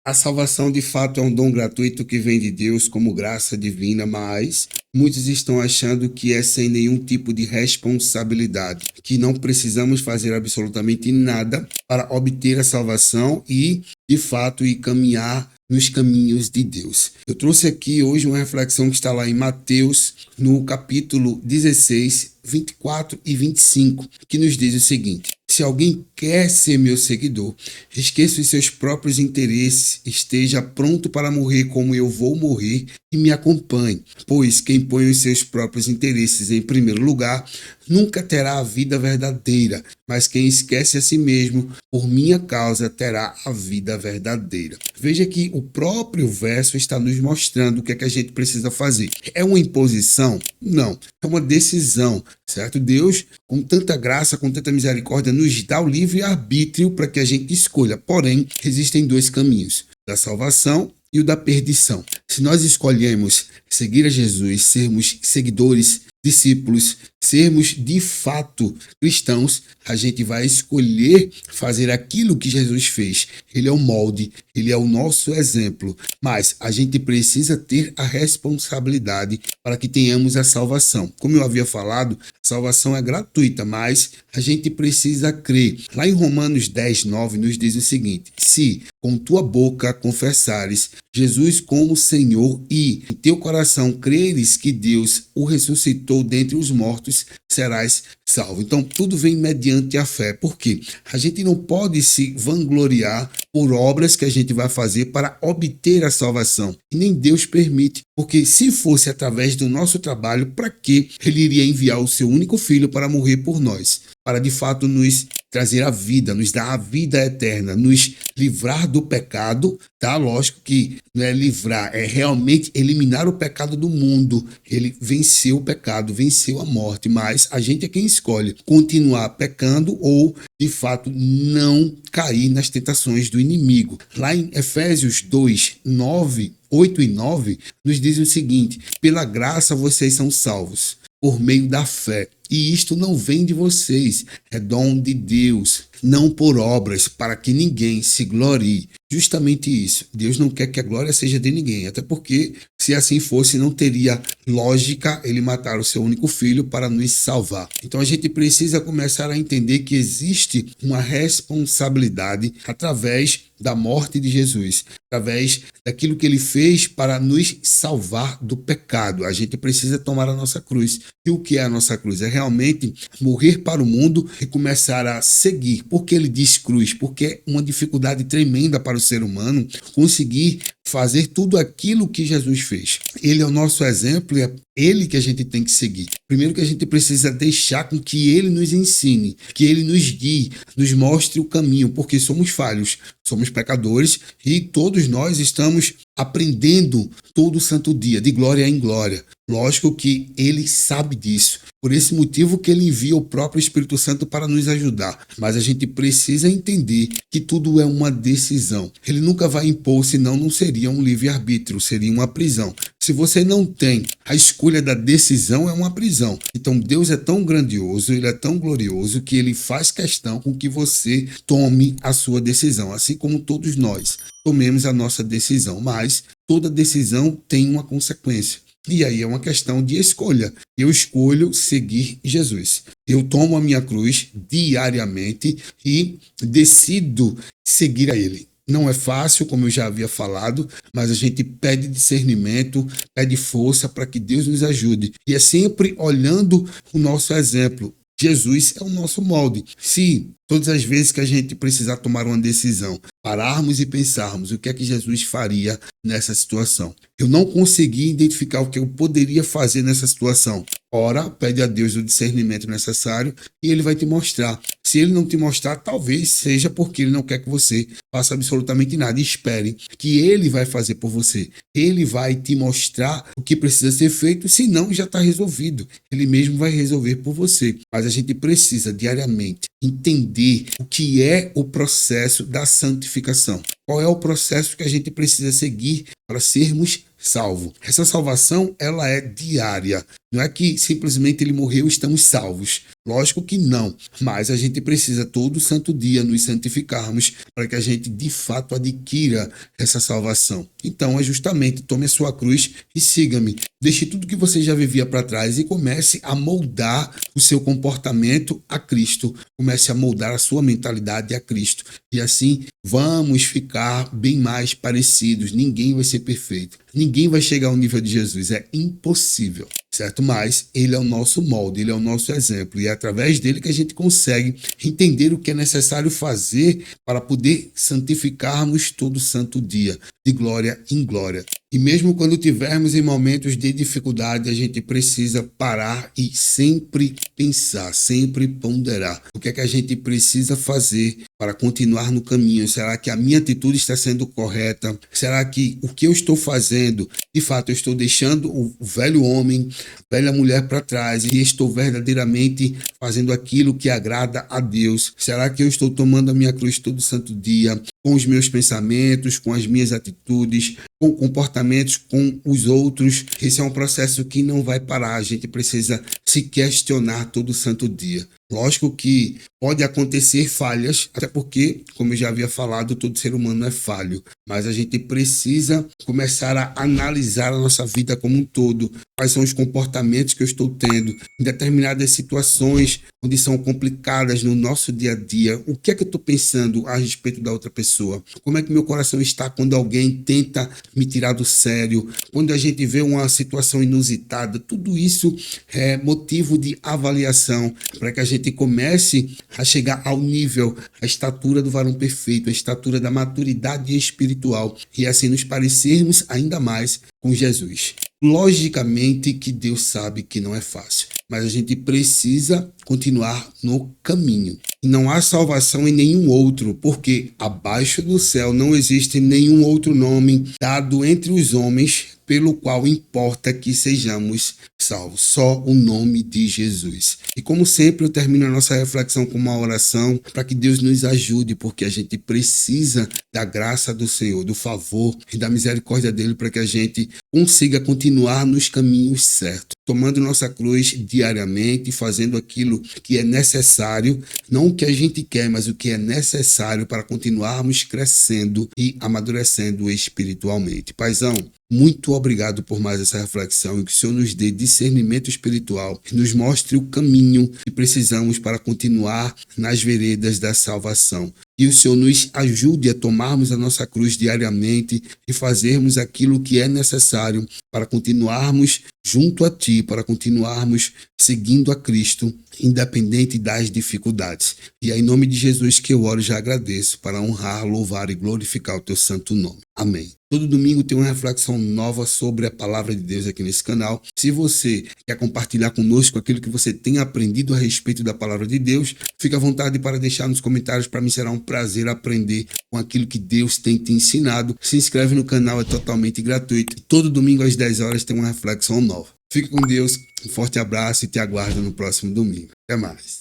A salvação de fato é um dom gratuito que vem de Deus como graça divina, mas muitos estão achando que é sem nenhum tipo de responsabilidade, que não precisamos fazer absolutamente nada para obter a salvação e, de fato, ir caminhar nos caminhos de Deus. Eu trouxe aqui hoje uma reflexão que está lá em Mateus, no capítulo 16, 24 e 25, que nos diz o seguinte: se alguém quer ser meu seguidor, esqueça os seus próprios interesses, esteja pronto para morrer como eu vou morrer e me acompanhe, pois quem põe os seus próprios interesses em primeiro lugar nunca terá a vida verdadeira, mas quem esquece a si mesmo por minha causa terá a vida verdadeira. Veja que o próprio verso está nos mostrando o que é que a gente precisa fazer. É uma imposição? Não, é uma decisão, certo? Deus, com tanta graça, com tanta misericórdia, nos dá o livre-arbítrio para que a gente escolha. Porém, existem dois caminhos: da salvação e o da perdição. Se nós escolhemos seguir a Jesus, sermos seguidores, discípulos, sermos de fato cristãos, a gente vai escolher fazer aquilo que Jesus fez. Ele é o molde, ele é o nosso exemplo, mas a gente precisa ter a responsabilidade para que tenhamos a salvação. Como eu havia falado, a salvação é gratuita, mas a gente precisa crer. Lá em Romanos 10, 9 nos diz o seguinte: se com tua boca confessares Jesus como Senhor e em teu coração creres que Deus o ressuscitou dentre os mortos, serás salvo. Então, tudo vem mediante a fé. Por quê? A gente não pode se vangloriar por obras que a gente vai fazer para obter a salvação. E nem Deus permite. Porque se fosse através do nosso trabalho, para que Ele iria enviar o seu único filho para morrer por nós? Para de fato nos trazer a vida, nos dar a vida eterna, nos livrar do pecado, tá? Lógico que não é livrar, é realmente eliminar o pecado do mundo. Ele venceu o pecado, venceu a morte, mas a gente é quem escolhe continuar pecando ou, de fato, não cair nas tentações do inimigo. Lá em Efésios 2, 9, 8 e 9, nos diz o seguinte: pela graça vocês são salvos por meio da fé. E isto não vem de vocês, é dom de Deus, não por obras, para que ninguém se glorie. Justamente isso. Deus não quer que a glória seja de ninguém, até porque, se assim fosse, não teria lógica ele matar o seu único filho para nos salvar. Então a gente precisa começar a entender que existe uma responsabilidade através da morte de Jesus, através daquilo que ele fez para nos salvar do pecado. A gente precisa tomar a nossa cruz. E o que é a nossa cruz? É realmente morrer para o mundo e começar a seguir. Por que ele diz cruz? Porque é uma dificuldade tremenda para o ser humano conseguir fazer tudo aquilo que Jesus fez. Ele é o nosso exemplo e é ele que a gente tem que seguir. Primeiro que a gente precisa deixar com que ele nos ensine, que ele nos guie, nos mostre o caminho, porque somos falhos, somos pecadores e todos nós estamos aprendendo todo santo dia, de glória em glória. Lógico que ele sabe disso. Por esse motivo que ele envia o próprio Espírito Santo para nos ajudar. Mas a gente precisa entender que tudo é uma decisão. Ele nunca vai impor, senão não seria um livre-arbítrio, seria uma prisão. Se você não tem a escolha da decisão, é uma prisão. Então Deus é tão grandioso, ele é tão glorioso, que ele faz questão com que você tome a sua decisão. Assim como todos nós tomemos a nossa decisão. Mas toda decisão tem uma consequência. E aí é uma questão de escolha. Eu escolho seguir Jesus. Eu tomo a minha cruz diariamente e decido seguir a Ele. Não é fácil, como eu já havia falado, mas a gente pede discernimento, pede força para que Deus nos ajude. E é sempre olhando o nosso exemplo. Jesus é o nosso molde. Se todas as vezes que a gente precisar tomar uma decisão, pararmos e pensarmos o que é que Jesus faria nessa situação. Eu não consegui identificar o que eu poderia fazer nessa situação. Ora, pede a Deus o discernimento necessário e Ele vai te mostrar. Se Ele não te mostrar, talvez seja porque Ele não quer que você faça absolutamente nada. E espere que Ele vai fazer por você. Ele vai te mostrar o que precisa ser feito, senão já está resolvido. Ele mesmo vai resolver por você. Mas a gente precisa diariamente entender o que é o processo da santificação. qual é o processo que a gente precisa seguir para sermos salvos. Essa salvação, ela é diária. Não é que simplesmente ele morreu e estamos salvos. Lógico que não, mas a gente precisa todo santo dia nos santificarmos para que a gente de fato adquira essa salvação. Então é justamente tome a sua cruz e siga-me. Deixe tudo que você já vivia para trás e comece a moldar o seu comportamento a Cristo. Comece a moldar a sua mentalidade a Cristo. E assim vamos ficar bem mais parecidos. Ninguém vai ser perfeito. Ninguém vai chegar ao nível de Jesus. É impossível. Certo? Mas ele é o nosso molde, ele é o nosso exemplo. E é através dele que a gente consegue entender o que é necessário fazer para poder santificarmos todo santo dia, de glória em glória. E mesmo quando tivermos em momentos de dificuldade, a gente precisa parar e sempre pensar, sempre ponderar. O que é que a gente precisa fazer para continuar no caminho? Será que a minha atitude está sendo correta? Será que o que eu estou fazendo, de fato, eu estou deixando o velho homem, a velha mulher para trás e estou verdadeiramente fazendo aquilo que agrada a Deus? Será que eu estou tomando a minha cruz todo santo dia, com os meus pensamentos, com as minhas atitudes, com comportamentos com os outros? Esse é um processo que não vai parar. A gente precisa se questionar todo santo dia. Lógico que pode acontecer falhas, até porque, como eu já havia falado, todo ser humano é falho. Mas a gente precisa começar a analisar a nossa vida como um todo. Quais são os comportamentos que eu estou tendo em determinadas situações onde são complicadas no nosso dia a dia. O que é que eu estou pensando a respeito da outra pessoa? Como é que meu coração está quando alguém tenta me tirar do sério? Quando a gente vê uma situação inusitada? Tudo isso é motivo de avaliação para que a gente comece a chegar ao nível, a estatura do varão perfeito, a estatura da maturidade espiritual e assim nos parecermos ainda mais com Jesus. Logicamente que Deus sabe que não é fácil, mas a gente precisa continuar no caminho. E não há salvação em nenhum outro, porque abaixo do céu não existe nenhum outro nome dado entre os homens pelo qual importa que sejamos salvos. Só o nome de Jesus. E como sempre, eu termino a nossa reflexão com uma oração para que Deus nos ajude, porque a gente precisa da graça do Senhor, do favor e da misericórdia dele para que a gente consiga continuar nos caminhos certos, tomando nossa cruz diariamente, fazendo aquilo que é necessário, não o que a gente quer, mas o que é necessário para continuarmos crescendo e amadurecendo espiritualmente. Paizão, muito obrigado por mais essa reflexão e que o Senhor nos dê discernimento espiritual e nos mostre o caminho que precisamos para continuar nas veredas da salvação. Que o Senhor nos ajude a tomarmos a nossa cruz diariamente e fazermos aquilo que é necessário para continuarmos junto a Ti, para continuarmos seguindo a Cristo, independente das dificuldades. E é em nome de Jesus que eu oro e já agradeço para honrar, louvar e glorificar o Teu santo nome. Amém. Todo domingo tem uma reflexão nova sobre a palavra de Deus aqui nesse canal. Se você quer compartilhar conosco aquilo que você tem aprendido a respeito da palavra de Deus, fique à vontade para deixar nos comentários. Para mim será um prazer aprender com aquilo que Deus tem te ensinado. Se inscreve no canal, é totalmente gratuito. Todo domingo às 10 horas tem uma reflexão nova. Fique com Deus, um forte abraço e te aguardo no próximo domingo. Até mais.